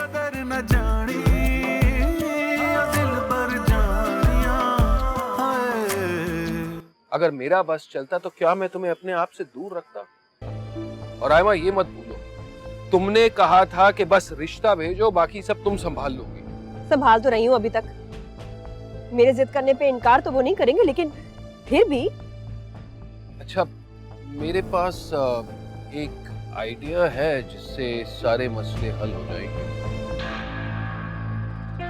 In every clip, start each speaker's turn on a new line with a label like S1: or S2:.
S1: कदर न जानी दिल पर जानिया।
S2: अगर मेरा बस चलता तो क्या मैं तुम्हें अपने आप से दूर रखता? और आयमा ये मत भूलो, तुमने कहा था कि बस रिश्ता भेजो, बाकी सब तुम संभाल लोगी।
S3: संभाल तो रही हूँ अभी तक। मेरे जिद करने पे इनकार तो वो नहीं करेंगे, लेकिन फिर भी।
S2: अच्छा, मेरे पास एक आइडिया है जिससे सारे मसले हल हो जाएंगे।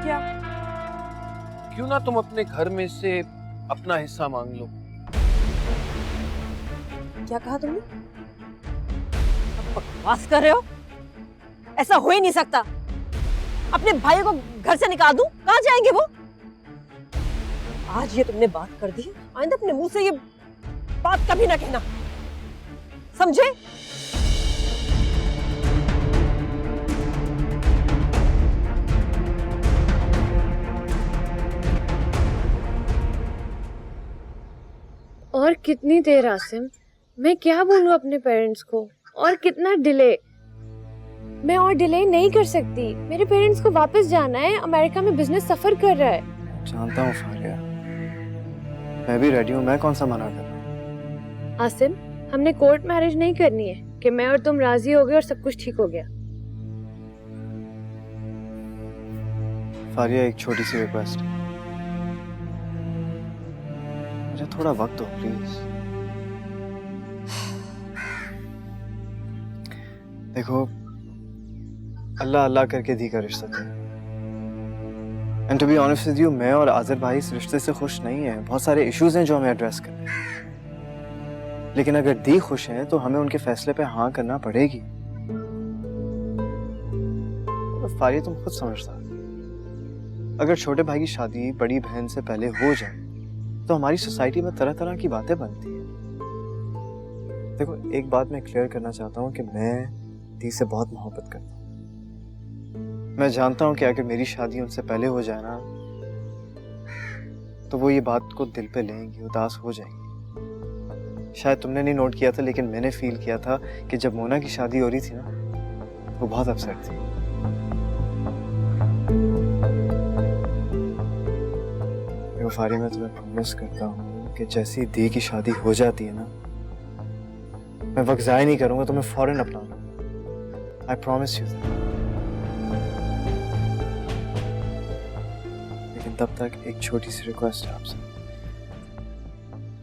S3: क्या?
S2: क्यों ना तुम अपने घर में से अपना हिस्सा मांग लो।
S3: क्या कहा तुमने? अब बकवास कर रहे हो? ऐसा हो ही नहीं सकता। अपने भाई को घर से निकाल दूं? कहाँ जाएंगे वो? आज ये तुमने बात कर दी, आइंदा अपने मुंह से ये बात कभी ना कहना, समझे?
S4: और कितनी देर आसिम, मैं क्या बोलूं अपने पेरेंट्स को? और कितना डिले? मैं और डिले नहीं कर सकती। मेरे पेरेंट्स को वापस जाना है, अमेरिका में बिजनेस सफर कर रहा है।
S5: जानता हूँ फारिया, मैं भी रेडी हूँ, मैं कौन सा मना कर रहा हूँ।
S4: आसिम, हमने कोर्ट मैरिज नहीं करनी है कि मैं और तुम राजी हो गए और सब कुछ ठीक हो गया।
S5: फारिया, एक छोटी सी रिक्वेस्ट है, मुझे थोड़ा वक्त दो प्लीज। देखो, अल्लाह अल्लाह करके दी का रिश्ता था, and to be honest with you, मैं और आज़िर भाई इस रिश्ते से खुश नहीं हैं। बहुत सारे इश्यूज हैं जो हमें एड्रेस करने हैं, लेकिन अगर दी खुश हैं तो हमें उनके फैसले पे हाँ करना पड़ेगी। तो फारिया, तुम खुद समझदार, अगर छोटे भाई की शादी बड़ी बहन से पहले हो जाए तो हमारी सोसाइटी में तरह तरह की बातें बनती हैं। देखो, एक बात मैं क्लियर करना चाहता हूँ कि मैं दी से बहुत मोहब्बत करता हूँ। मैं जानता हूँ कि अगर मेरी शादी उनसे पहले हो जाए ना, तो वो ये बात को दिल पे लेंगी, उदास हो जाएंगी। शायद तुमने नहीं नोट किया था, लेकिन मैंने फील किया था कि जब मोना की शादी हो रही थी ना, वो बहुत अपसेट थी। देखो फारिया, मैं तुम्हें प्रॉमिस करता हूँ कि जैसी दी की शादी हो जाती है ना, मैं वक्त ज़ाया नहीं करूँगा, तुम्हें फौरन अपना लूँगा। I promise you. लेकिन तब तक एक छोटी सी रिक्वेस्ट है आपसे,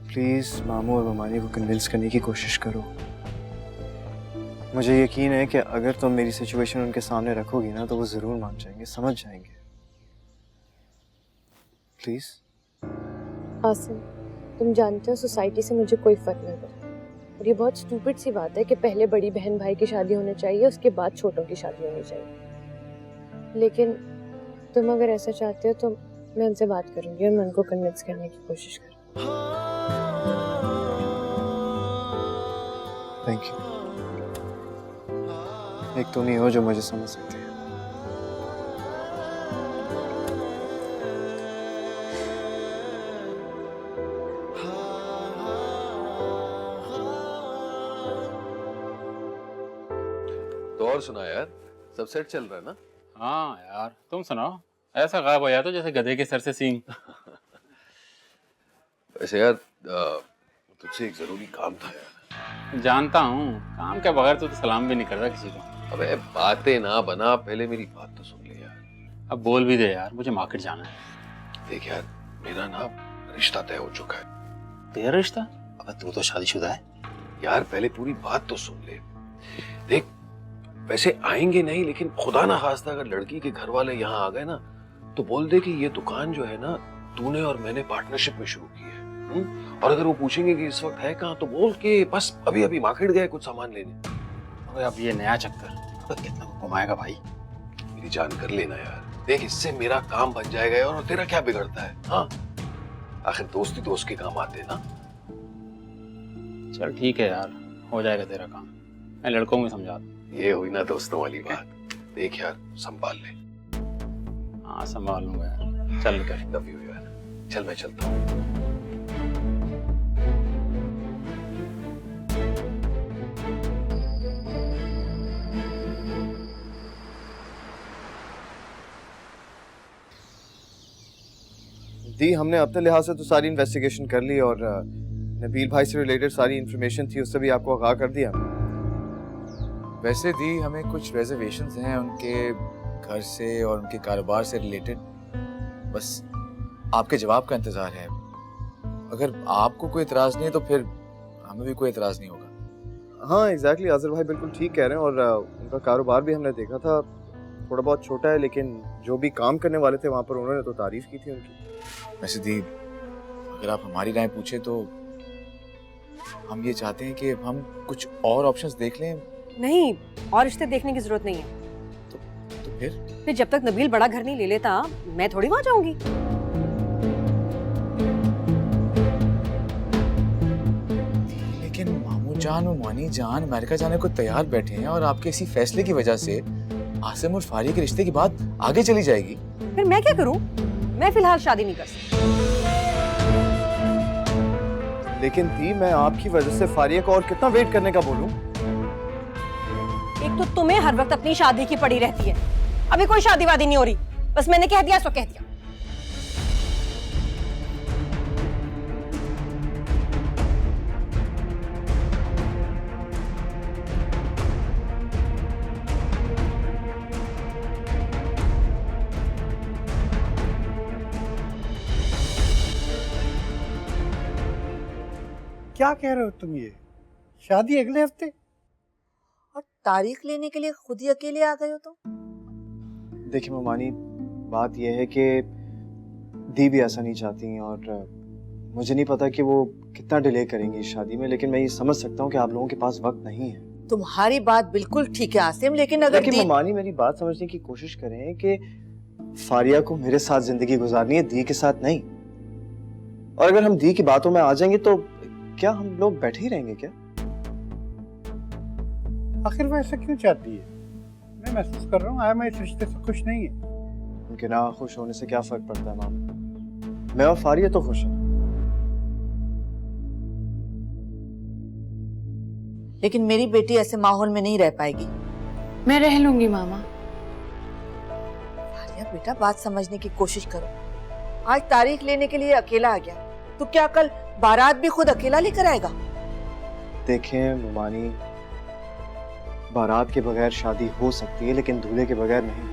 S5: प्लीज मामू और ममानी को कन्विंस करने की कोशिश करो। मुझे यकीन है कि अगर तुम मेरी सिचुएशन उनके सामने रखोगी ना, तो वो जरूर मान जाएंगे, समझ जाएंगे। प्लीज।
S4: आसिम, तुम जानते हो सोसाइटी से मुझे कोई फर्क नहीं पड़ता, और ये बहुत स्टूपिड सी बात है कि पहले बड़ी बहन भाई की शादी होनी चाहिए, उसके बाद छोटों की शादी होनी चाहिए। लेकिन तुम अगर ऐसा चाहते हो तो मैं उनसे बात करूंगी और मैं उनको कन्विंस करने की कोशिश करूंगी।
S5: Thank you. एक तुम ही हो जो मुझे समझ सकती है।
S2: तो और सुना यार, सब सेट चल रहा है ना?
S6: हाँ यार, तुम सुनाओ। ऐसा गायब हो जाता जैसे गधे के सर से सींग।
S2: वैसे यार, तुझसे एक जरूरी काम था यार।
S6: जानता हूँ, काम के बगैर तो सलाम भी नहीं करता किसी को।
S2: अबे बातें ना बना, पहले मेरी बात तो सुन ले यार।
S6: अब बोल भी दे यार, मुझे मार्केट जाना है।
S2: देख यार, मेरा ना रिश्ता तय हो चुका है।
S6: तेरा रिश्ता? अब तू तो शादीशुदा है।
S2: यार पहले पूरी बात तो सुन ले। देख, वैसे आएंगे नहीं, लेकिन खुदा ना खास्ता अगर लड़की के घर वाले यहाँ आ गए ना, तो बोल दे कि ये दुकान जो है ना, तूने और मैंने पार्टनरशिप में शुरू की है। और अगर वो पूछेंगे कि इस वक्त है कहाँ, तो बोल के बस अभी अभी मार्केट गए कुछ सामान लेने।
S6: अब ये नया चक्कर कितना घुमाएगा भाई?
S2: मेरी जान कर लेना यार। देख, इससे मेरा काम बन जाएगा यार, और तेरा क्या बिगड़ता है? हाँ, आखिर दोस्ती दोस्त के काम आते हैं ना।
S6: चल ठीक है यार, हो जाएगा तेरा काम। मैं लड़कों को समझा दूँ।
S2: ये हुई ना दोस्तों वाली बात। देख यार, संभाल ले।
S6: हाँ संभाल लूंगा यार, चल कर।
S2: लव यू यार, चल मैं चलता हूँ।
S5: दी हमने अपने लिहाज से तो सारी इन्वेस्टिगेशन कर ली और नबील भाई से रिलेटेड सारी इन्फॉर्मेशन थी उससे भी आपको आगाह कर दिया।
S7: वैसे दी हमें कुछ रिजर्वेशंस हैं उनके घर से और उनके कारोबार से रिलेटेड, बस आपके जवाब का इंतजार है। अगर आपको कोई इतराज नहीं है तो फिर हमें भी कोई इतराज नहीं होगा।
S5: हाँ एग्जैक्टली, आज़र भाई बिल्कुल ठीक कह रहे हैं और उनका कारोबार भी हमने देखा था, थोड़ा बहुत छोटा है लेकिन जो भी काम करने वाले थे वहाँ पर उन्होंने तो तारीफ की थी उनकी।
S7: वैसे दी अगर आप हमारी राय पूछे तो हम ये चाहते हैं कि हम कुछ और ऑप्शंस देख लें।
S3: नहीं, और रिश्ते देखने की जरूरत नहीं है।
S7: तो फिर
S3: जब तक नबील बड़ा घर नहीं ले लेता मैं थोड़ी वहां जाऊंगी।
S7: लेकिन मामू जान और मानी जान अमेरिका जाने को तैयार बैठे हैं और आपके इसी फैसले की वजह से आसिम और फारिया के रिश्ते की बात आगे चली जाएगी।
S3: फिर मैं क्या करूं? मैं फिलहाल शादी नहीं कर सकती।
S5: लेकिन दी मैं आपकी वजह से फारिया को और कितना वेट करने का बोलूं?
S3: एक तो तुम्हें हर वक्त अपनी शादी की पड़ी रहती है, अभी कोई शादी वादी नहीं हो रही, बस मैंने कह दिया सो कह दिया।
S8: क्या कह रहे हो तुम? ये शादी अगले हफ्ते?
S9: और तारीख लेने के लिए खुद ही अकेले आ गए हो तुम?
S5: देखिए ममानी, बात यह है कि दी भी ऐसा नहीं चाहती और मुझे नहीं पता कि वो कितना डिले करेंगी इस शादी में, लेकिन मैं ये समझ सकता हूँ कि आप लोगों के पास वक्त नहीं है।
S9: तुम्हारी बात बिल्कुल ठीक है आसिम, लेकिन अगर
S5: ममानी मेरी बात समझने की कोशिश करें कि फारिया को मेरे साथ जिंदगी गुजारनी है, दी के साथ नहीं। और अगर हम दी की बातों में आ जाएंगे तो क्या हम लोग बैठे ही रहेंगे क्या?
S8: आखिर वो ऐसा क्यों चाहती है? मैं महसूस कर रहा हूँ आयमा इस रिश्ते से खुश नहीं है।
S5: उनके ना खुश होने से क्या फर्क पड़ता है मामा, मैं और फारिया तो खुश हैं।
S9: लेकिन मेरी बेटी ऐसे माहौल में नहीं रह पाएगी।
S4: मैं रह लूंगी मामा।
S9: फारिया बेटा, बात समझने की कोशिश करो। आज तारीख लेने के लिए अकेला आ गया, तो क्या कल बारात भी खुद अकेला लेकर आएगा?
S5: देखें ममानी, बारात के बगैर शादी हो सकती है लेकिन दूल्हे के बगैर नहीं।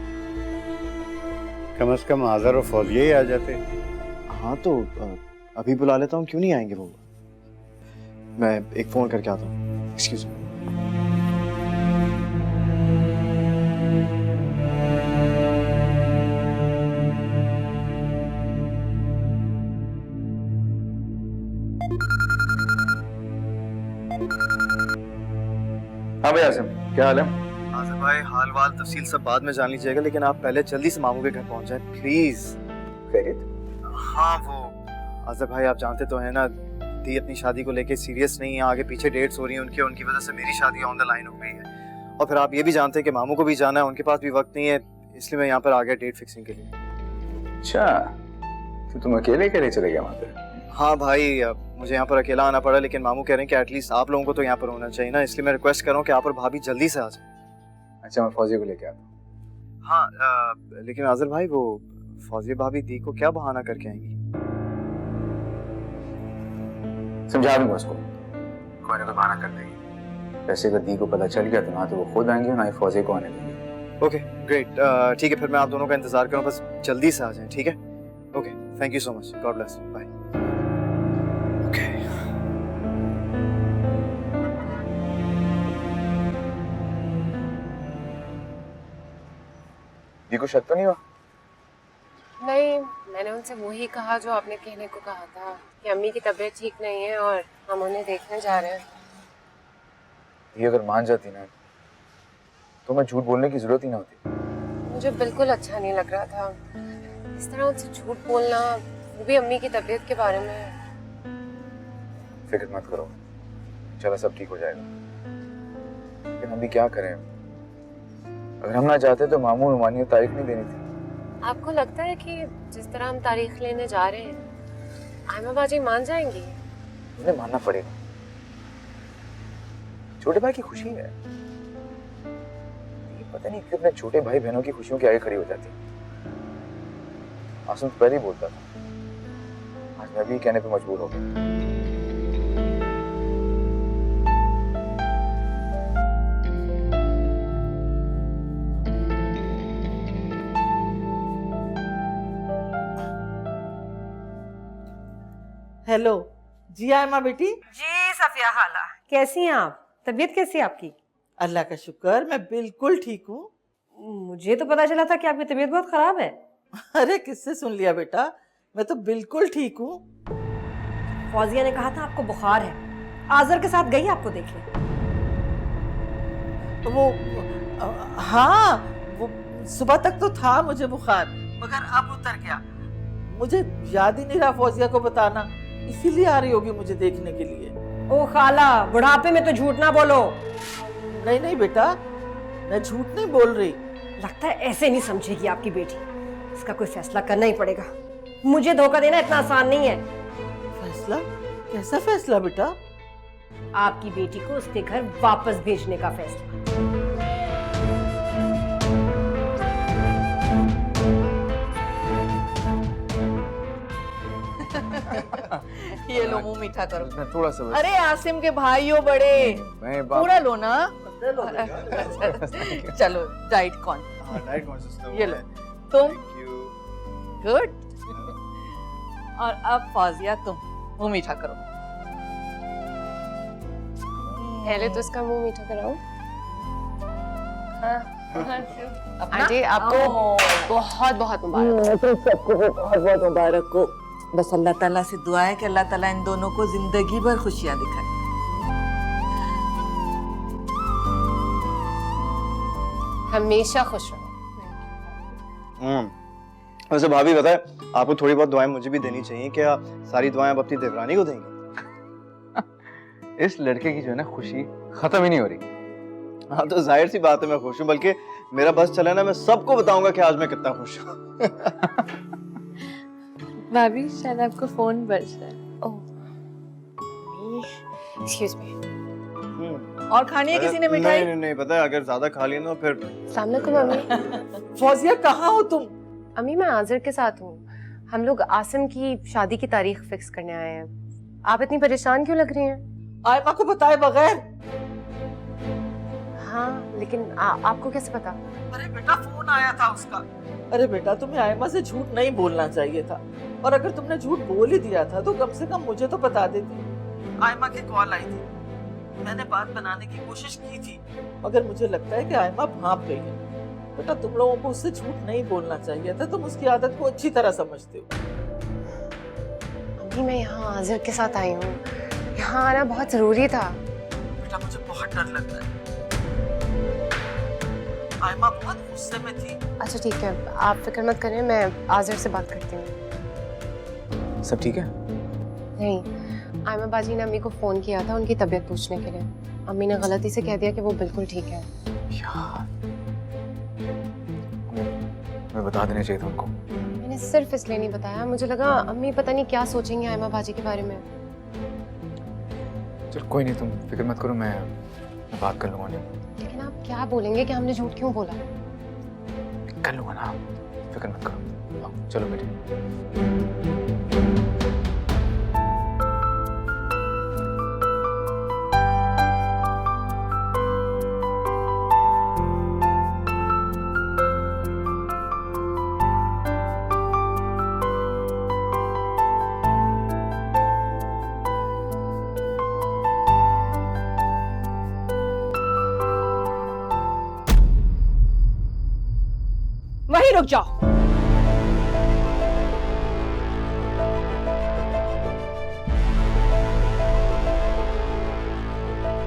S8: कम से कम आज़र और फौजिया ही आ जाते।
S5: हाँ तो अभी बुला लेता हूँ, क्यों नहीं आएंगे वो? मैं एक फोन करके आता हूँ। Excuse me.
S7: हाँ भाई आसिम, क्या हाल है?
S5: आज़र भाई, हाल वाल तफसील सब बाद में जान लीजिएगा, लेकिन आप पहले जल्दी से मामू के घर पहुंच जाए प्लीज। हाँ वो आज़र भाई, आप जानते तो हैं ना, दी अपनी शादी को लेके सीरियस नहीं है, आगे पीछे डेट्स हो रही हैं उनकी वजह से मेरी शादी ऑन द लाइन हो गई है। और फिर आप ये भी जानते हैं कि मामू को भी जाना है, उनके पास भी वक्त नहीं है, इसलिए मैं यहाँ पर आ गया डेट फिक्सिंग के लिए।
S7: अच्छा, तो तुम अकेले कैसे चले गए वहाँ पे?
S5: हाँ भाई, मुझे यहाँ पर अकेला आना पड़ा, लेकिन मामू कह रहे हैं कि एटलीस्ट आप लोगों को तो यहाँ पर होना चाहिए ना, इसलिए मैं रिक्वेस्ट कर रहा हूँ कि आप और भाभी जल्दी से आ जाए।
S7: अच्छा, मैं फौजी को लेके आता हूँ।
S5: हाँ लेकिन आज़र भाई, वो फौजी भाभी दी को क्या बहाना करके आएंगी?
S7: समझा दूंगा उसको, कोई ना कोई बहाना कर देगी। वैसे अगर दी को पता चल गया तो ना तो वो खुद आएंगे और ना ही फौजी को आने देंगे।
S5: ओके ग्रेट, ठीक है, फिर मैं आप दोनों का इंतजार करूँ, बस जल्दी से आ जाएं, ठीक है? Okay, thank you so much, God bless, bye. Okay
S7: दी को शक तो नहीं हुआ?
S10: नहीं, मैंने उनसे वही कहा जो आपने कहने को कहा था कि अम्मी की तबीयत ठीक नहीं है और हम उन्हें देखने जा रहे हैं।
S7: ये अगर मान जाती ना तो मैं झूठ बोलने की जरूरत ही ना होती।
S10: मुझे बिल्कुल अच्छा नहीं लग रहा था इस तरह उनसे झूठ बोलना, वो भी अम्मी की तबीयत के बारे में।
S7: फिक्र मत करो, चलो सब ठीक हो जाएगा। लेकिन हम भी क्या करें, अगर हम ना चाहते तो मामू और मानी तारीख नहीं देनी थी।
S10: आपको लगता है कि जिस तरह हम तारीख लेने जा रहे हैं आयमा बाजी मान जाएंगी?
S7: उन्हें मानना पड़ेगा, छोटे भाई की खुशी है। ये पता नहीं क्यों अपने छोटे भाई बहनों की खुशियों के आगे खड़ी हो जाती है। आसिम तो पहले ही बोलता था आज मैं भी कहने पे मजबूर हो गया।
S11: हेलो जी आयमा बेटी।
S9: जी सफिया खाला, कैसी हैं आप? तबीयत कैसी है आपकी?
S11: अल्लाह का शुक्र, मैं बिल्कुल ठीक हूँ।
S9: मुझे तो पता चला था कि आपकी तबीयत बहुत खराब है।
S11: अरे किससे सुन लिया बेटा, मैं तो बिल्कुल ठीक हूँ।
S9: फौजिया ने कहा था आपको बुखार है, आजर के साथ गई आपको देखने।
S11: वो हाँ, वो सुबह तक तो था मुझे बुखार, मगर अब उतर गया। मुझे याद ही नहीं रहा फौजिया को बताना, इसीलिए आ रही होगी मुझे देखने के लिए।
S9: ओ खाला, बुढ़ापे में तो झूठ ना बोलो।
S11: नहीं नहीं बेटा, मैं झूठ नहीं बोल रही।
S9: लगता है ऐसे नहीं समझेगी आपकी बेटी। इसका कोई फैसला करना ही पड़ेगा। मुझे धोखा देना इतना आसान नहीं है।
S11: फैसला? कैसा फैसला बेटा?
S9: आपकी बेटी को उसके घर वापस भेजने का फैसला।
S11: ये लो, मुंह मीठा करो।
S7: मैं थोड़ा सा बस।
S11: अरे आसिम के भाइयों बड़े,
S7: मैं
S11: पूरा लो ना। चलो डाइट कौन?
S5: डाइट कॉन्शियस तो
S11: ये लो तुम।
S5: Thank you.
S11: गुड। और अब फौजिया तुम मुंह मीठा करो।
S10: पहले तो इसका मुंह मीठा कराओ।
S11: अपना?
S10: आंटी आपको बहुत बहुत मुबारक।
S11: तो सबको बहुत बहुत मुबारक हो। बस अल्लाह ताला से दुआ है कि अल्लाह ताला इन दोनों को जिंदगी भर खुशियां दिखाए।
S10: हमेशा खुश रहो।
S5: वैसे भाभी बताए, आपको थोड़ी बहुत दुआएं मुझे भी देनी चाहिए। क्या सारी दुआएं आप अपनी देवरानी को देंगे?
S7: इस लड़के की जो है ना खुशी खत्म ही नहीं हो रही।
S5: हाँ तो जाहिर सी बात है मैं खुश हूँ, बल्कि मेरा बस चला ना मैं सबको बताऊंगा कि आज मैं कितना खुश हूँ।
S4: भाभी शायद आपको फोन बज रहा है।
S10: ओह, एक्सक्यूज मी।
S11: और खानी है किसी ने मिठाई?
S5: नहीं नहीं नहीं, पता है अगर ज्यादा खा लिया ना फिर।
S10: अस्सलाम वालेकुम अम्मी।
S11: फौजिया कहाँ हो तुम?
S10: अम्मी मैं आज़र के साथ हूँ। हम लोग आसिम की शादी की तारीख फिक्स करने आए हैं। आप इतनी परेशान क्यों लग रही हैं?
S11: आयमा को बताए बगैर?
S10: हाँ लेकिन आपको कैसे पता?
S11: अरे बेटा फोन आया था उसका। अरे बेटा तुम्हें आयमा से झूठ नहीं बोलना चाहिए था, और अगर तुमने झूठ बोल ही दिया था तो कम से कम मुझे तो बता देती। आयमा की कॉल आई थी, मैंने बात बनाने की कोशिश की थी, मगर मुझे लगता है कि आयमा भांप गई है। बेटा तुम लोगों को उससे झूठ नहीं बोलना चाहिए था, तुम उसकी आदत को अच्छी तरह समझते हो।
S10: अम्मी मैं यहाँ आज़र के साथ आई हूँ, यहाँ आना बहुत जरूरी था।
S11: बेटा मुझे बहुत डर लग रहा है, आयमा बहुत गुस्से में थी।
S10: अच्छा ठीक है, आप फिक्र मत करें, मैं आज़र से बात करती हूँ।
S7: सब ठीक है?
S10: नहीं, आयमा बाजी ने अम्मी को फोन किया था उनकी तबीयत पूछने के लिए। अम्मी ने गलती से कह दिया कि वो बिल्कुल ठीक है।
S7: यार मैं बता देना चाहिए था उनको।
S10: मैंने सिर्फ इसलिए नहीं बताया, मुझे लगा अम्मी पता नहीं क्या सोचेंगी आयमा बाजी के बारे में।
S7: चल कोई नहीं, तुम फिक्र मत करो, मैं बात कर लूंगा।
S10: लेकिन आप क्या बोलेंगे कि हमने झूठ क्यों बोला?
S7: कर लूंगा ना, फिक्र मत करो। आओ, चलो बेटे।
S3: वहीं रुक जाओ।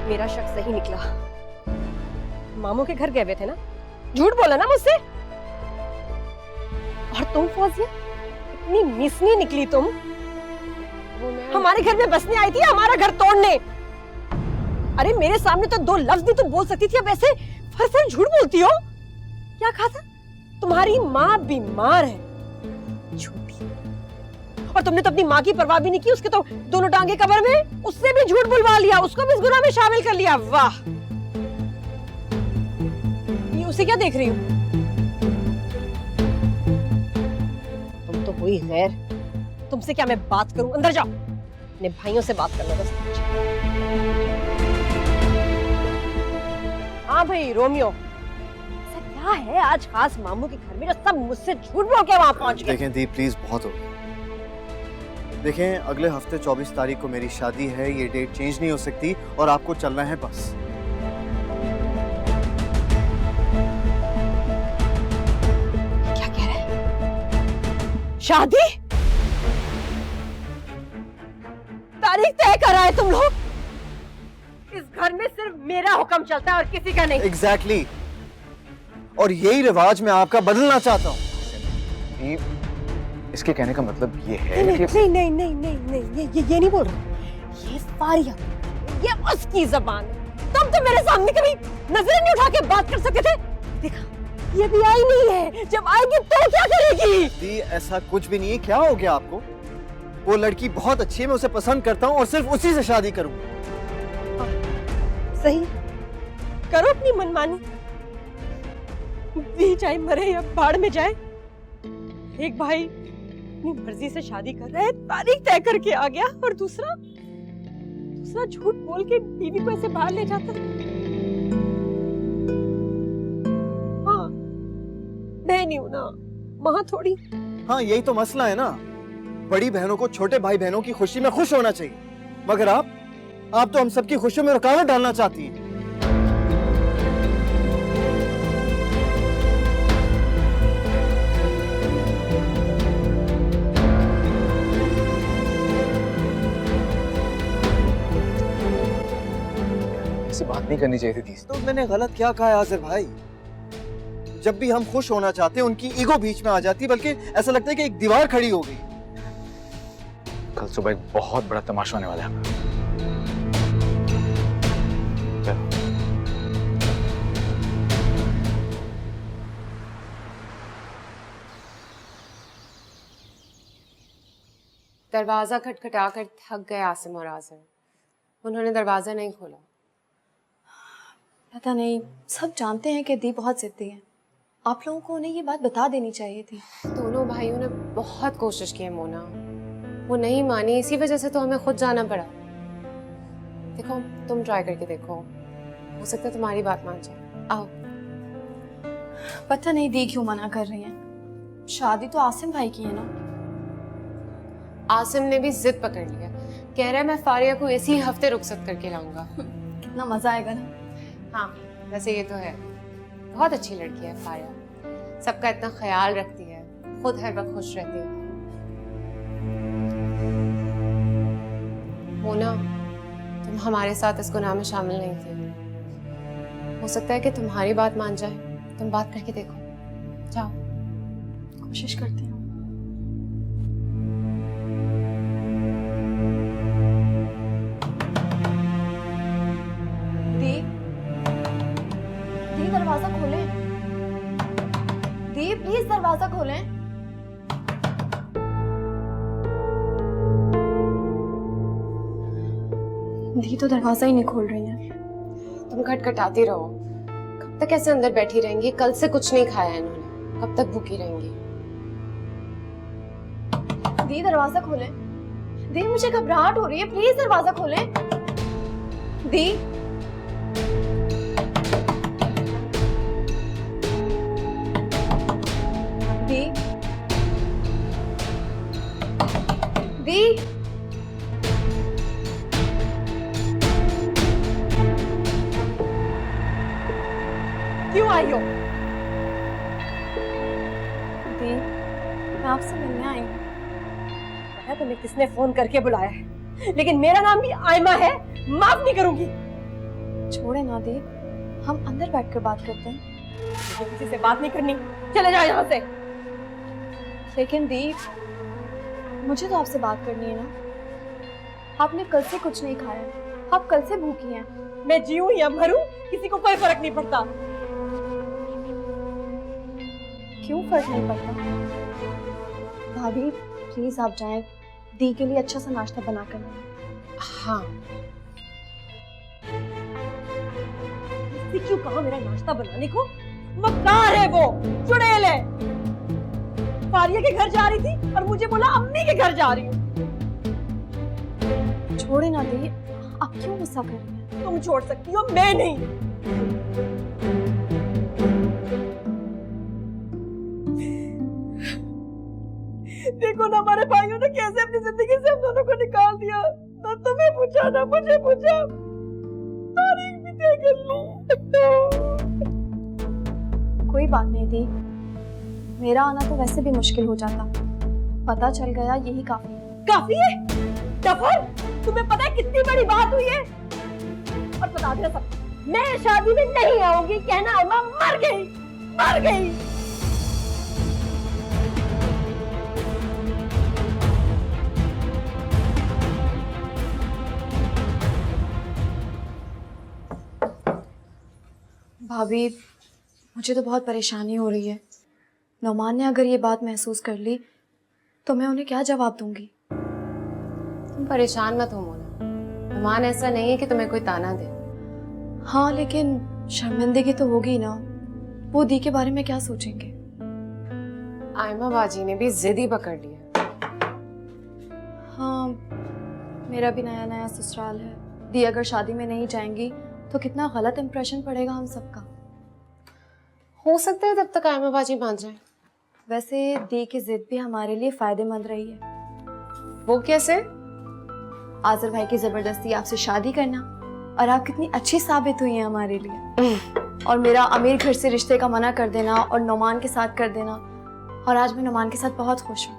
S3: मेरा शक सही निकला। मामू के घर गए हुए थे ना? झूठ बोला ना मुझसे? और तुम फौजिया इतनी मिसनी निकली तुम।
S10: वो मैं
S3: हमारे घर में बसने आई थी, हमारा घर तोड़ने। अरे मेरे सामने तो 2 लफ्ज भी तुम बोल सकती थी, अब ऐसे फर झूठ बोलती हो। क्या कहा था? तुम्हारी माँ बीमार है। झूठी। और तुमने तो अपनी माँ की परवाह भी नहीं की, उसके तो दोनों टांगे कब्र में, उससे भी झूठ बुलवा लिया, उसको भी इस गुनाह में शामिल कर लिया। वाह, ये उसे क्या देख रही हो? तुम तो हुई गैर, तुमसे क्या मैं बात करूं? अंदर जाओ, अपने भाइयों से बात करना बस। हाँ भाई रोमियो, ऐसा क्या है आज खास मामू के घर में जो सब मुझसे झूठ बोल के वहां पहुंच गए?
S5: देखें दी, प्लीज बहुत हो गया। देखें, अगले हफ्ते 24 तारीख को मेरी शादी है, ये डेट चेंज नहीं हो सकती और आपको चलना है बस।
S3: क्या कह रहे हैं? शादी? तारीख तय करा है तुम लोग? इस घर में सिर्फ मेरा हुक्म चलता है और किसी का नहीं।
S5: एग्जैक्टली और यही रिवाज मैं आपका बदलना चाहता हूँ।
S7: इसके कहने का मतलब ये है
S3: नहीं,
S7: कि
S3: नहीं नहीं नहीं नहीं नहीं, ये नहीं बोल रहा। ये फारिया, ये उसकी जबान है। तुम तो मेरे सामने कभी नजरें नहीं उठा के बात कर सकते थे। देखा, ये भी आई नहीं है, जब आएगी तो क्या करेगी?
S5: दी, ऐसा कुछ भी नहीं है। क्या हो गया आपको? वो लड़की बहुत अच्छी है, मैं उसे पसंद करता हूँ और सिर्फ उसी से शादी करूंगा।
S3: सही, करो अपनी मनमानी। दी चाहे मरे या बाढ़ में जाए, एक भाई अपनी मर्जी से शादी कर रहा है, तारीख तय करके आ गया, और दूसरा झूठ बोल के बीवी को ऐसे बाहर ले जाता। हाँ, मैं नहीं हूं ना, वहां थोड़ी।
S5: हाँ, यही तो मसला है ना। बड़ी बहनों को छोटे भाई बहनों की खुशी में खुश होना चाहिए, मगर आप तो हम सबकी खुशियों में रुकावट डालना चाहती हैं।
S7: ऐसी बात नहीं करनी चाहिए थी।
S5: तो मैंने गलत क्या कहा यासिर भाई? जब भी हम खुश होना चाहते हैं उनकी ईगो बीच में आ जाती है, बल्कि ऐसा लगता है कि एक दीवार खड़ी हो गई।
S7: कल सुबह एक बहुत बड़ा तमाशा होने वाला है।
S10: दरवाजा खटखटा कर थक गए आसिम और आज़म। उन्होंने दरवाजा नहीं खोला।
S4: पता नहीं, सब जानते हैं कि दी बहुत जिद्दी है। आप लोगों को उन्हें ये बात बता देनी चाहिए थी।
S10: दोनों भाइयों ने बहुत कोशिश की है मोना, वो नहीं मानी, इसी वजह से तो हमें खुद जाना पड़ा। देखो, तुम ट्राई करके देखो, हो सकता है तुम्हारी बात मान जाए। आओ।
S4: पता नहीं दी क्यों मना कर रही है। शादी तो आसिम भाई की है ना।
S10: आसिम ने भी जिद पकड़ लिया, कह रहा है मैं फारिया को इसी हफ्ते रुखसत करके लाऊंगा।
S4: कितना मजा आएगा ना।
S10: हाँ, वैसे ये तो है, बहुत अच्छी लड़की है फारिया, सबका इतना ख्याल रखती है, खुद हर वक्त खुश रहती है। मोना, तुम हमारे साथ इस गुनाह में शामिल नहीं थी। हो सकता है कि तुम्हारी बात मान जाए, तुम बात करके देखो। जाओ।
S4: कोशिश करती हूँ। दी दरवाजा खोलें। दी प्लीज दरवाजा खोलें। दी तो दरवाजा ही नहीं खोल रही है।
S10: तुम खटखटाती रहो। कब तक ऐसे अंदर बैठी रहेंगी? कल से कुछ नहीं खाया इन्होंने, कब तक भूखी रहेंगी?
S4: दी दरवाजा खोलें। दी मुझे घबराहट हो रही है, प्लीज दरवाजा खोलें। दी दी दी
S3: क्यों आई हो?
S4: दी, मैं आपसे मिलने आई हूँ।
S3: पता है तुम्हें किसने फोन करके बुलाया है, लेकिन मेरा नाम भी आयमा है, माफ नहीं करूंगी।
S4: छोड़े ना दी, हम अंदर बैठकर बात करते हैं।
S3: मुझे किसी से बात नहीं करनी, चले जाओ यहाँ से।
S4: लेकिन दी, मुझे तो आपसे बात करनी है ना। आपने कल से कुछ नहीं खाया, आप कल से भूखी हैं।
S3: मैं जीऊं या मरूं, किसी को कोई फर्क नहीं पड़ता।
S4: क्यों फर्क नहीं पड़ता? भाभी प्लीज आप जाएं, दी के लिए अच्छा सा नाश्ता बना कर लाएं।
S10: हाँ।
S3: इससे क्यों कहा मेरा नाश्ता बनाने को? मक्कार है वो, चुड़ैल है। फारिया के घर जा रही थी और मुझे बोला अम्मी के घर जा रही हूँ।
S4: छोड़े ना दी, आप क्यों गुस्सा कर रही हैं?
S3: तुम छोड़ सकती हो, मैं नहीं। देखो ना हमारे भाइयों ने कैसे अपनी जिंदगी से हम दोनों को निकाल दिया। ना तुम्हें पूछा ना मुझे पूछा, तारीख भी तय कर ली।
S4: कोई बात नहीं दी, मेरा आना तो वैसे भी मुश्किल हो जाता, पता चल गया यही काफी है।
S3: काफी है? जफर, तुम्हें पता है कितनी बड़ी बात हुई है? और बता देना सब, मैं शादी में नहीं आऊंगी, कहना अम्मा मर गई, मर गई।
S4: भाभी, मुझे तो बहुत परेशानी हो रही है। नौमान ने अगर ये बात महसूस कर ली तो मैं उन्हें क्या जवाब दूंगी?
S10: तुम परेशान मत हो मोना, मेहमान ऐसा नहीं है कि तुम्हें कोई ताना दे।
S4: हाँ, लेकिन शर्मिंदगी तो होगी ना। वो दी के बारे में क्या सोचेंगे?
S10: आयमा बाजी ने भी जिद ही पकड़ लिया।
S4: हाँ, मेरा भी नया नया ससुराल है। दी अगर शादी में नहीं जाएंगी तो कितना गलत इंप्रेशन पड़ेगा हम सबका।
S10: हो सकता है तब तक आयमा बाजी मान जाए।
S4: वैसे दी की जिद भी हमारे लिए फायदेमंद रही है।
S10: वो कैसे?
S4: आज़र भाई की जबरदस्ती आपसे शादी करना, और आप कितनी अच्छी साबित हुई हैं हमारे लिए। और मेरा अमीर घर से रिश्ते का मना कर देना और नौमान के साथ कर देना, और आज मैं नौमान के साथ बहुत खुश हूँ।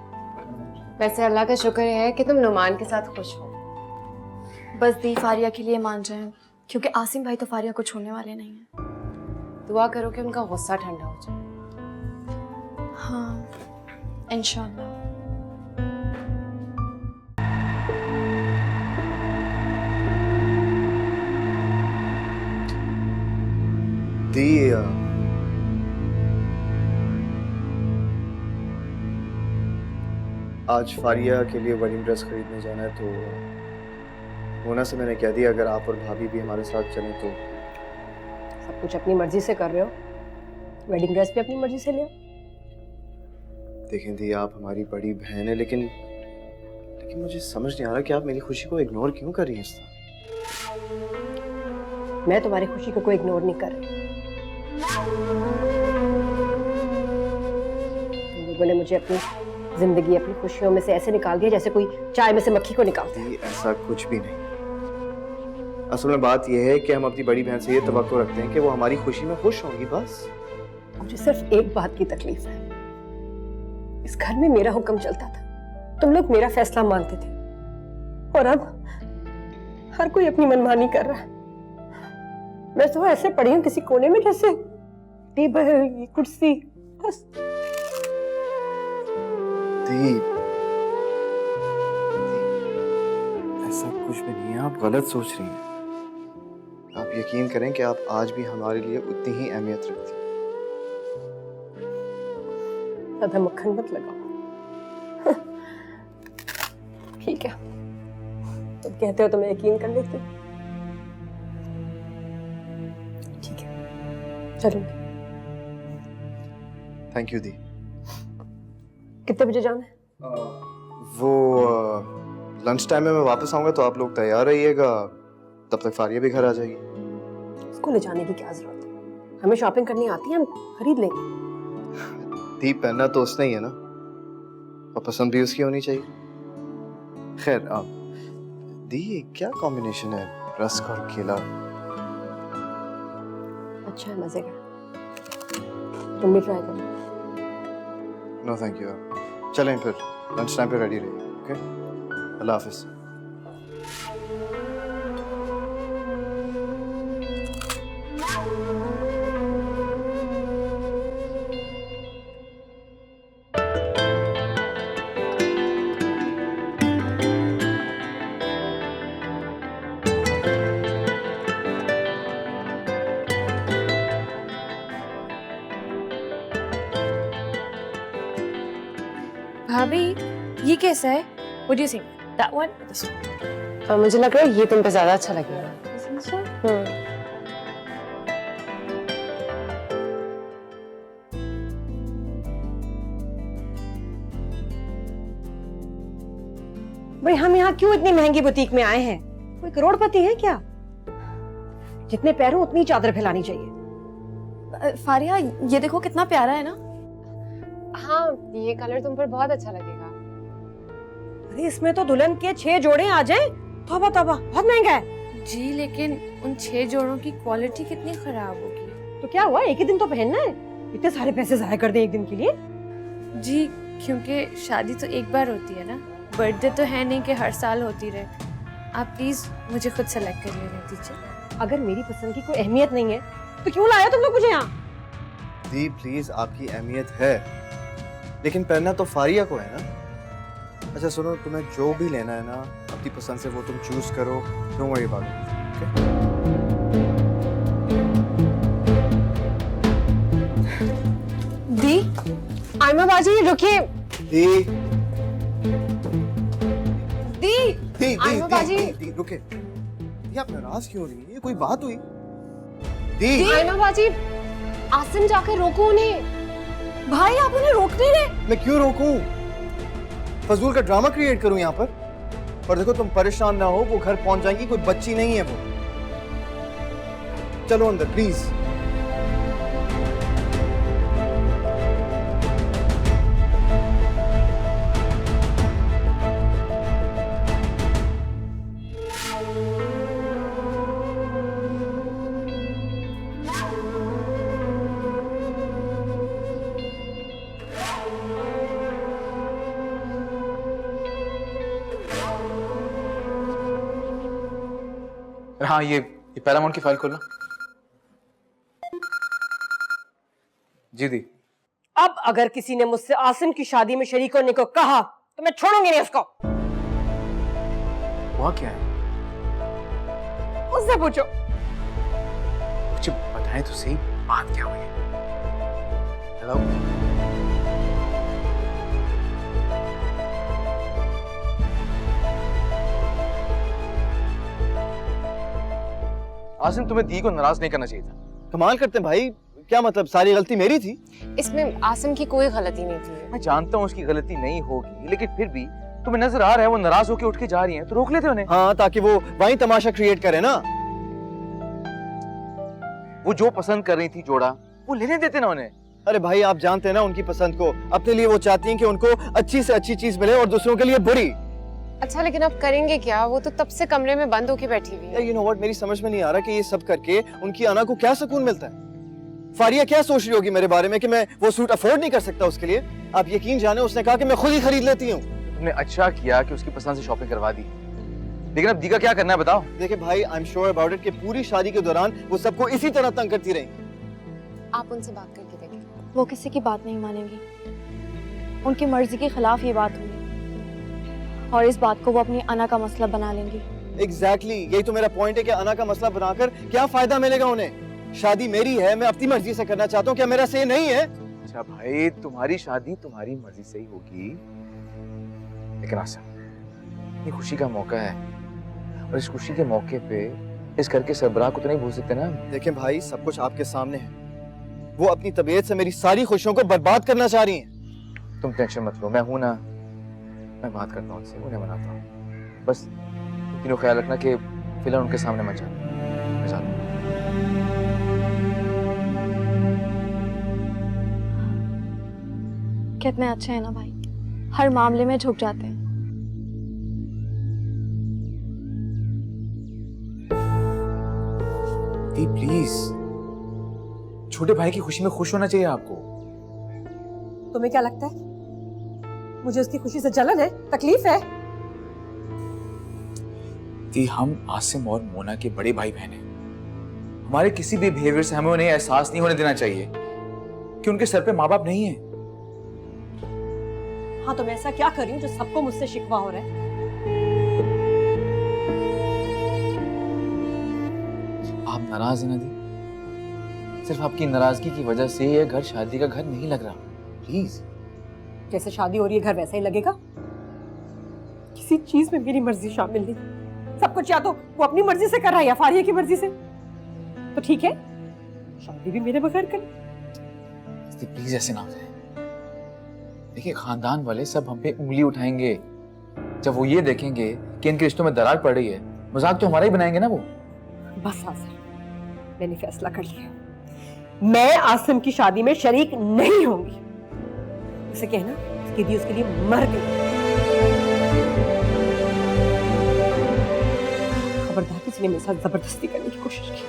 S10: वैसे अल्लाह का शुक्र है कि तुम नुमान के साथ खुश हो।
S4: बस दी फारिया के लिए मान जाए, क्योंकि आसिम भाई तो फारिया को छोड़ने वाले नहीं हैं।
S10: दुआ करो कि उनका गुस्सा ठंडा हो जाए।
S4: हाँ, इंशाल्लाह।
S5: दी, आज फारिया के लिए वेडिंग ड्रेस खरीदने जाना है, तो मोना से मैंने कह दिया अगर आप और भाभी भी हमारे साथ चलें तो।
S3: सब कुछ अपनी मर्जी से कर रहे हो, वेडिंग ड्रेस भी अपनी मर्जी से ले।
S5: देखें दी, आप हमारी बड़ी बहन है, लेकिन मुझे समझ नहीं आ रहा कि आप मेरी खुशी को इग्नोर क्यों कर रही हैं इस तरह।
S3: मैं तुम्हारी खुशी को कोई इग्नोर नहीं कर रही। तुम लोगों ने मुझे अपनी जिंदगी, अपनी खुशियों में से ऐसे निकाल दिया जैसे कोई चाय में से मक्खी को निकालते हैं।
S5: ऐसा कुछ भी नहीं। असल में बात यह है कि हम अपनी बड़ी बहन से ये तवक्को रखते हैं कि वो हमारी खुशी में खुश होंगी, बस।
S3: मुझे सिर्फ एक बात की तकलीफ है, इस घर में मेरा हुक्म चलता था, तुम लोग मेरा फैसला मानते थे, और अब हर कोई अपनी मनमानी कर रहा है। मैं तो ऐसे पड़ी हूँ किसी कोने में, जैसे टेबल, ये कुर्सी, बस।
S5: ऐसा कुछ भी नहीं है, आप गलत सोच रही हैं। आप यकीन करें कि आप आज भी हमारे लिए उतनी ही अहमियत रखती हैं।
S3: ज्यादा मक्खन मत लगाओ। ठीक है, तुम कहते हो तो मैं यकीन कर लेती हूँ। ठीक है, चलूंगी।
S5: थैंक यू दी।
S3: कितने बजे जाना है?
S5: वो लंच टाइम में मैं वापस आऊंगा, तो आप लोग तैयार रहिएगा, तब तक फारिया भी घर आ जाएगी।
S3: उसको ले जाने की क्या जरूरत है? हमें शॉपिंग करनी आती है, हम खरीद लेंगे।
S5: दी, पहनना तो उसने ही है ना, और पसंद भी उसकी होनी चाहिए। खैर, आप दी, क्या कॉम्बिनेशन है रस्क और केला।
S3: अच्छा है, मजे का। तुम भी ट्राई करो।
S5: No thank you. चलें फिर, लंच टाइम पे रेडी रहिए। ओके, अल्लाह हाफिज।
S4: भाभी, ये कैसा है? What do you think? That one? This one?
S10: और मुझे लग रहा है ये तुम पे ज्यादा अच्छा लगेगा।
S3: भाई हम यहाँ क्यों इतनी महंगी बुटीक में आए हैं? कोई करोड़पति है क्या? जितने पैर हो उतनी चादर फैलानी चाहिए।
S4: फारिया ये देखो कितना प्यारा है ना।
S10: हाँ, ये कलर तुम पर बहुत अच्छा लगेगा।
S3: अरे इसमें तो दुल्हन के 6 जोड़े आ जाएं। तौबा तौबा, बहुत महंगा है।
S10: जी लेकिन उन 6 जोड़ों की क्वालिटी कितनी खराब होगी।
S3: तो क्या हुआ, एक ही दिन तो पहनना है, इतने सारे पैसे जाया कर दे एक दिन के लिए?
S10: जी क्योंकि शादी तो एक बार होती है ना, बर्थडे तो है नहीं कि हर साल होती रहे। आप प्लीज मुझे खुद सेलेक्ट कर लेने दीजिए।
S3: अगर मेरी पसंद की कोई अहमियत नहीं है तो क्यों लाया तुम लोग मुझे यहाँ?
S5: दी प्लीज, आपकी अहमियत है, लेकिन पहनना तो फारिया को है ना। अच्छा सुनो, तुम्हें जो भी लेना है ना अपनी पसंद से वो तुम चूज करो, डोंट वरी अबाउट इट।
S3: दी, आयमा बाजी रुकिए।
S5: दी
S3: दी,
S5: दी
S3: आयमा बाजी।
S5: दी रुके। ये आप नाराज क्यों हो रही है? ये कोई बात हुई? दी
S10: आयमा बाजी, आसिम जाकर रोको उन्हें।
S3: भाई आप उन्हें रोक नहीं रहे।
S5: मैं क्यों रोकूं? फजूल का ड्रामा क्रिएट करूं यहाँ पर? और देखो तुम परेशान ना हो, वो घर पहुंच जाएंगी, कोई बच्ची नहीं है वो। चलो अंदर प्लीज।
S7: हाँ, ये पैरामाउंट की फाइल खोलना। जी दी।
S3: अब अगर किसी ने मुझसे आसिम की शादी में शरीक होने को कहा तो मैं छोड़ूंगी नहीं उसको।
S7: हुआ क्या है?
S3: उससे पूछो।
S7: मुझे बताएं तो सही, बात क्या हुई है? हेलो?
S5: आसिम, तुम्हें दी को नाराज नहीं करना चाहिए था। कमाल करते हैं भाई, क्या मतलब सारी गलती मेरी थी?
S10: इसमें आसिम की कोई गलती नहीं थी।
S7: मैं जानता हूँ उसकी गलती नहीं होगी, लेकिन फिर भी तुम्हें नजर आ रहा है वो नाराज होकर उठ के जा रही हैं, तो रोक लेते उन्हें।
S5: हाँ, ताकि वो वहीं तमाशा क्रिएट करे ना।
S7: वो जो पसंद कर रही थी जोड़ा, वो लेने देते ना उन्हें।
S5: अरे भाई आप जानते हैं ना उनकी पसंद को, अपने लिए वो चाहती हैं कि उनको अच्छी से अच्छी चीज मिले और दूसरों के लिए बुरी।
S10: अच्छा लेकिन अब करेंगे क्या? वो तो तब से कमरे में बंद होके बैठी हुई है।
S5: यू नो व्हाट, मेरी समझ में नहीं आ रहा कि ये सब करके उनकी अना को क्या सुकून मिलता है। फारिया क्या सोच रही होगी मेरे बारे में कि मैं वो सूट अफोर्ड नहीं कर सकता उसके लिए? आप यकीन जाने उसने कहा कि मैं खुद ही खरीद लेती हूँ।
S7: तुमने अच्छा किया कि उसकी पसंद से शॉपिंग करवा दी, लेकिन अब दी का क्या करना है बताओ?
S5: देखिए भाई, I am sure about it कि पूरी शादी के दौरान वो सबको इसी तरह तंग करती रही।
S10: आप उनसे बात करके देखें।
S4: वो किसी की बात नहीं मानेंगी, उनकी मर्जी के खिलाफ ये बात हुई और इस बात को वो अपनी अना का मसला बना लेंगी।
S5: एग्जैक्टली, यही तो मेरा पॉइंट है कि अना का मसला बनाकर क्या फायदा मिलेगा उन्हें? शादी मेरी है, मैं अपनी मर्जी से करना चाहता हूँ, क्या मेरा से नहीं है?
S7: अच्छा भाई, तुम्हारी शादी तुम्हारी मर्जी से ही होगी, लेकिन आसिम, ये खुशी का मौका है और इस खुशी के मौके पे इस घर के सरबराह को तो नहीं भूल सकते ना।
S5: देखें भाई, सब कुछ आपके सामने है। वो अपनी तबीयत से मेरी सारी खुशियों को बर्बाद करना चाह रही हैं।
S7: तुम टेंशन मत लो, मैं हूं ना, मैं बात करता हूँ उनसे, उन्हें मनाता हूँ। बस तीनों ख्याल रखना कि फिलहाल उनके सामने मत जाना। मैं जाता हूँ।
S4: कितने अच्छे हैं ना भाई, हर मामले में झुक जाते हैं।
S7: दी प्लीज, छोटे भाई की खुशी में खुश होना चाहिए आपको।
S3: तुम्हें क्या लगता है मुझे उसकी खुशी से जलन है, तकलीफ है?
S7: दी, हम आसिम और मोना के बड़े भाई बहन हैं। हमारे किसी भी बिहेवियर से हमें उन्हें एहसास नहीं होने देना चाहिए कि उनके सर पे माँ बाप नहीं है।
S3: हाँ तो मैं ऐसा क्या कर रही हूँ जो सबको मुझसे शिकवा हो रहा है?
S7: आप नाराज हैं ना दी? सिर्फ आपकी नाराजगी की वजह से यह घर शादी का घर नहीं लग रहा। प्लीज।
S3: जैसे शादी हो रही है घर वैसा ही लगेगा? किसी चीज में मेरी मर्जी शामिल नहीं। सब कुछ या तो वो अपनी मर्जी से कर रहा है या फारिया की मर्जी से। तो ठीक है, शादी भी मेरे बगैर कर।
S7: प्लीज ऐसे ना हो जाए। देखिए, खानदान वाले सब हम पे उंगली उठाएंगे। जब वो ये देखेंगे कि इनके रिश्तों में दरार पड़ रही है, मजाक तो हमारा ही बनाएंगे ना वो।
S3: बस आसिम, मैंने फैसला कर लिया। मैं आसिम की शादी में शरीक नहीं होंगी। उसे कहना उसकी दी उसके लिए मर गई। खबरदार किसी ने मेरे साथ जबरदस्ती करने की कोशिश की।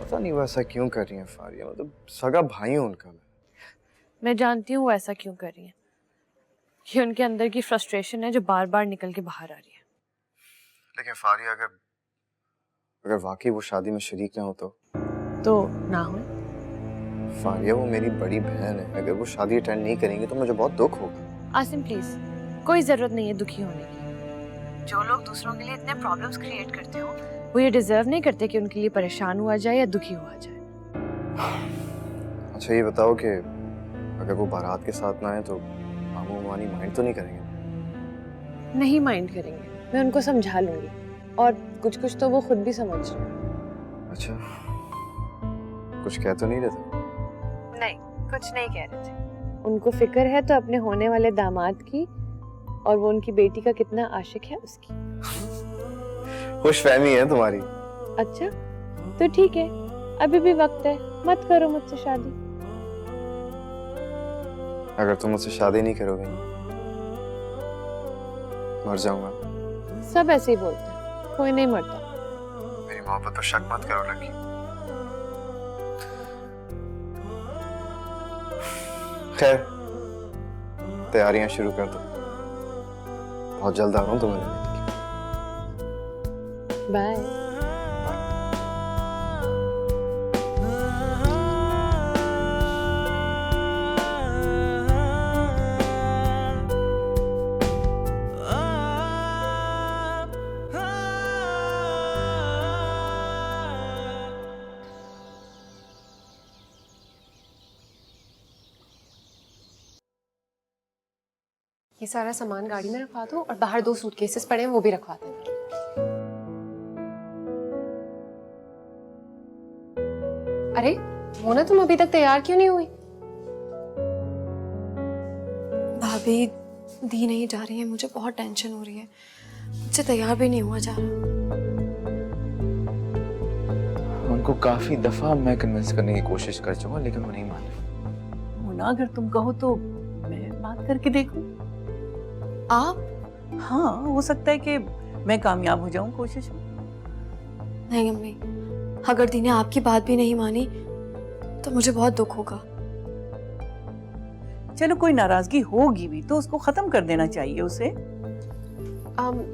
S5: पता नहीं वो ऐसा क्यों कर रही है फारिया, मतलब सगा भाई हूं उनका।
S4: मैं जानती हूँ वो ऐसा क्यों कर रही है। ये उनके अंदर की फ्रस्ट्रेशन है जो बार बार निकल के बाहर आ रही है।
S5: लेकिन फारिया अगर वाकई वो शादी में शरीक ना हो
S4: तो ना हो।
S5: फारिया वो मेरी बड़ी बहन है, अगर वो शादी अटेंड नहीं करेंगे तो मुझे बहुत दुख होगा।
S4: आसिम प्लीज, कोई जरूरत नहीं है दुखी होने की। जो लोग दूसरों के लिए इतने प्रॉब्लम्स क्रिएट करते हो वो ये डिजर्व नहीं करते कि उनके लिए परेशान हुआ जाए या दुखी हुआ जाए।
S5: अच्छा ये बताओ कि अगर वो बारात के साथ ना आए तो मामू मानी माइंड तो नहीं करेंगे?
S4: नहीं माइंड करेंगे, मैं उनको समझा लूंगी और कुछ कुछ तो वो खुद भी समझ रहे हैं।
S5: अच्छा कुछ कह तो नहीं रहे थे?
S4: नहीं, कुछ नहीं कह रहे थे। उनको फिक्र है तो अपने होने वाले दामाद की, और वो उनकी बेटी का कितना आशिक है उसकी।
S5: खुशफहमी है तुम्हारी।
S4: अच्छा तो ठीक है, अभी भी वक्त है, मत करो मुझसे शादी।
S5: अगर तुम मुझसे शादी नहीं करोगे मर जाऊंगा।
S4: सब ऐसे ही बोलते हैं, कोई नहीं मरता।
S5: मेरी मोहब्बत पर शक मत करो लड़की। खैर तैयारियां शुरू कर दो, बहुत जल्द आ रहा हूं तुम्हें लेने।
S4: बाय।
S10: ये सारा सामान गाड़ी में रखवा दो और बाहर 2 सूटकेसेस पड़े हैं वो भी रखवा देना। अरे मोना, तुम अभी तक तैयार क्यों नहीं हुई?
S12: भाभी दी नहीं जा रही है, मुझे बहुत टेंशन हो रही है, मुझसे तैयार भी नहीं हुआ जा रहा।
S7: उनको काफी दफा मैं कन्विंस करने की कोशिश कर चुका लेकिन वो नहीं मान रहे।
S11: मोना अगर तुम कहो तो मैं बात करके देखूं।
S12: आप?
S11: हाँ हो सकता है कि मैं कामयाब हो जाऊं कोशिश में।
S12: नहीं अम्मी, अगर दी ने आपकी बात भी नहीं मानी तो मुझे बहुत दुख होगा।
S11: चलो कोई नाराजगी होगी भी तो उसको खत्म कर देना चाहिए उसे।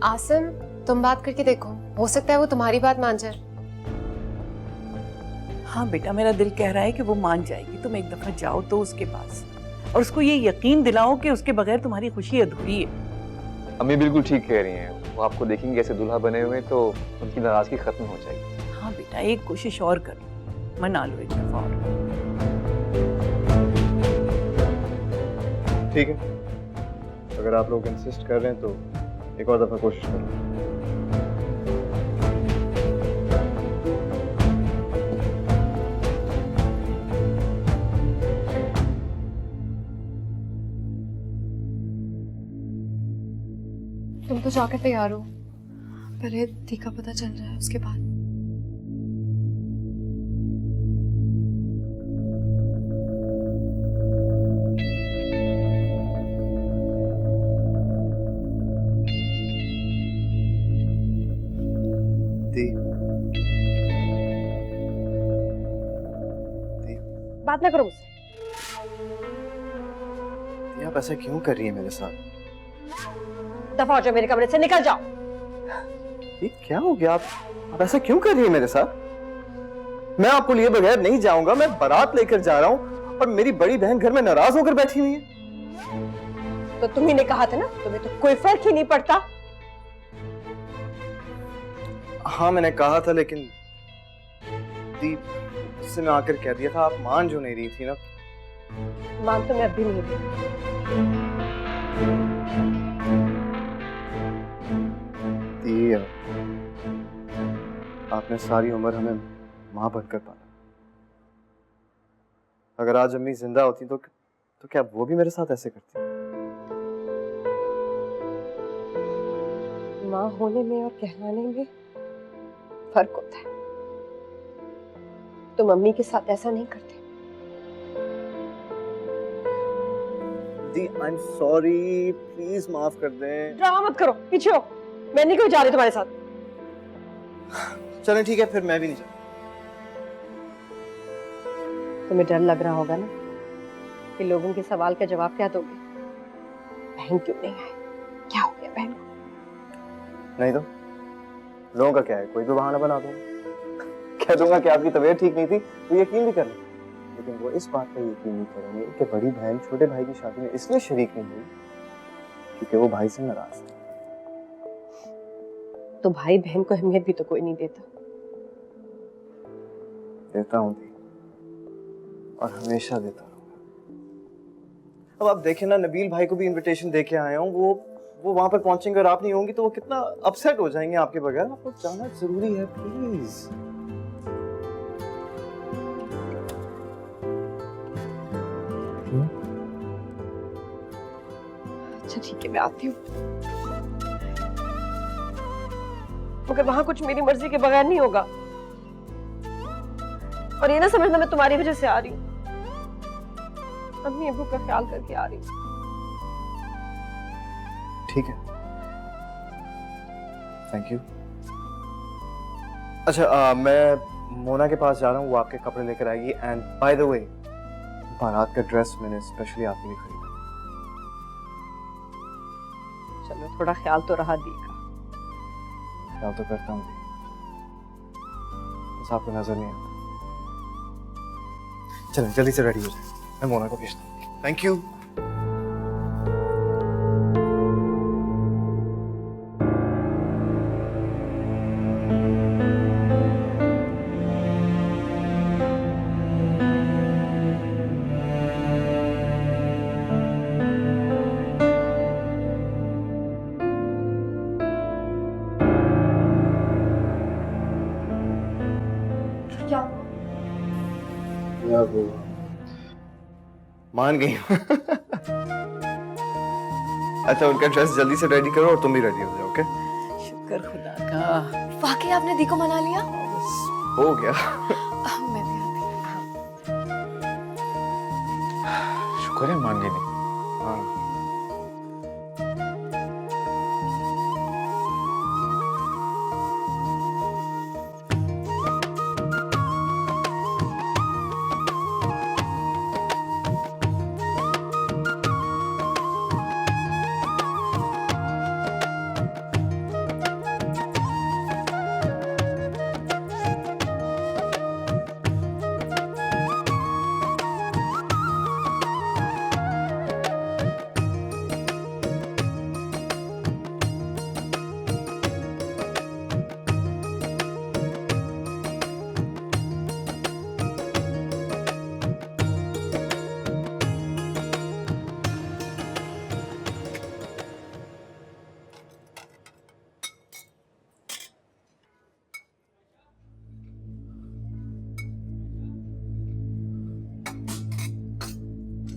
S10: आसिम, तुम बात करके देखो, हो सकता है वो तुम्हारी बात मान जाए।
S11: हाँ बेटा, मेरा दिल कह रहा है कि वो मान जाएगी। तुम एक दफा जाओ तो उसके पास और उसको ये यकीन दिलाओ कि उसके बगैर तुम्हारी खुशी अधूरी है।
S5: अम्मी बिल्कुल ठीक कह रही हैं, वो आपको देखेंगे कैसे दूल्हा बने हुए तो उनकी नाराजगी खत्म हो जाएगी।
S11: हाँ बेटा, एक कोशिश और कर लो, मना लो एक दफा और।
S5: ठीक है, अगर आप लोग इंसिस्ट कर रहे हैं तो एक और दफा कोशिश करो।
S12: तुम तो जाकर तैयार हो, पहले दी का पता चल रहा है उसके बाद।
S3: बात ना करो मुझसे।
S5: आप ऐसा क्यों कर रही है मेरे साथ?
S3: दफा हो जाओ मेरे कमरे से, निकल जाओ।
S5: ये क्या हो गया? आप ऐसा क्यों कर रही है मेरे साथ? मैं आपको लिए बगैर नहीं जाऊंगा, मैं बारात लेकर जा रहा हूँ और मेरी बड़ी बहन घर में नाराज होकर बैठी हुई है।
S3: तो तुम्ही ने कहा था ना, तुम्हें तो कोई फर्क ही नहीं पड़ता।
S5: हाँ मैंने कहा था, लेकिन दी उससे मैं आकर कह दिया था, आप मान जो नहीं रही थी ना।
S3: मान तो मैं अभी नहीं रही।
S5: आपने सारी उम्र हमें माँ बनकर पाला। अगर आज अम्मी जिंदा होती तो क्या वो भी मेरे साथ ऐसे करती?
S3: माँ होने में और कहलाने में फर्क होता है। तुम मम्मी के साथ ऐसा नहीं करते।
S5: दी आई एम सॉरी, प्लीज माफ कर दें।
S3: ड्रामा मत करो, पीछे हो। मैं नहीं कोई जा रही तुम्हारे साथ।
S5: चलें ठीक है, फिर मैं भी नहीं जाता।
S3: तुम्हें डर लग रहा होगा ना कि लोगों के सवाल का जवाब क्या दोगे? बहन क्यों नहीं आई? क्या हो गया बहन को?
S5: नहीं तो लोगों का क्या है, कोई भी बहाना बना दूंगा। कह दूंगा कि आपकी तबीयत ठीक नहीं थी, तो यकीन भी कर लें। लेकिन वो इस बात पर यकीन नहीं करेंगे कि बड़ी बहन छोटे भाई की शादी में इसलिए शरीक नहीं हुई क्योंकि वो भाई से नाराज है।
S3: तो भाई बहन को अहमियत भी तो कोई नहीं देता।
S5: देता हूँ दी, और हमेशा देता रहूंगा। अब आप देखें ना, नबील भाई को भी इनविटेशन दे के आया हूँ। वो वहां पर पहुंचेंगे और आप नहीं होंगी तो वो कितना अपसेट हो जाएंगे आपके बगैर। आपको जाना जरूरी है, प्लीज।
S3: अच्छा ठीक है, मैं आती हूँ। मगर वहां कुछ मेरी मर्जी के बगैर नहीं होगा। और ये ना समझना मैं तुम्हारी वजह से आ रही हूँ। अम्मी अबू का ख्याल करके आ रही हूँ।
S5: ठीक है, थैंक यू। अच्छा मैं मोना के पास जा रहा हूँ, वो आपके कपड़े लेकर आएगी। एंड बाय द वे, बारात का ड्रेस मैंने स्पेशली आपके लिए खरीदा।
S3: चलो, थोड़ा ख्याल तो रहा दी का।
S5: ख्याल तो करता हूँ, बस आपको नजर नहीं आता। चलें जल्दी से रेडी हो जाए, मैं मोना को भेजता हूँ। Thank you. मान गई। अच्छा उनका ड्रेस जल्दी से रेडी करो और तुम भी रेडी हो जाओ। ओके,
S9: शुक्र खुदा का।
S12: वाकई आपने दी को मना लिया?
S5: हो गया।
S12: मैं भी आती
S7: शुक्र है मान गई नहीं।
S5: हाँ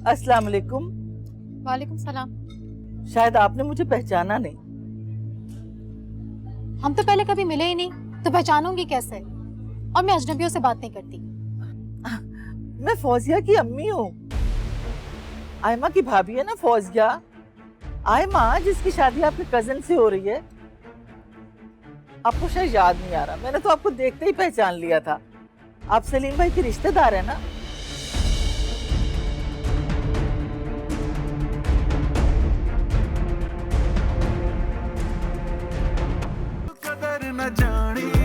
S11: अस्सलाम वालेकुम।
S12: वालेकुम सलाम।
S11: शायद आपने मुझे पहचाना नहीं।
S12: हम तो पहले कभी मिले ही नहीं, तो पहचानूंगी कैसे? और मैं अजनबियों से बात नहीं करती।
S11: मैं फौजिया की अम्मी हूँ। आयमा की भाभी है ना फौजिया। आयमा जिसकी शादी आपके कजन से हो रही है। आपको शायद याद नहीं आ रहा, मैंने तो आपको देखते ही पहचान लिया था। आप सलीम भाई के रिश्तेदार है ना?
S1: कदर न जानी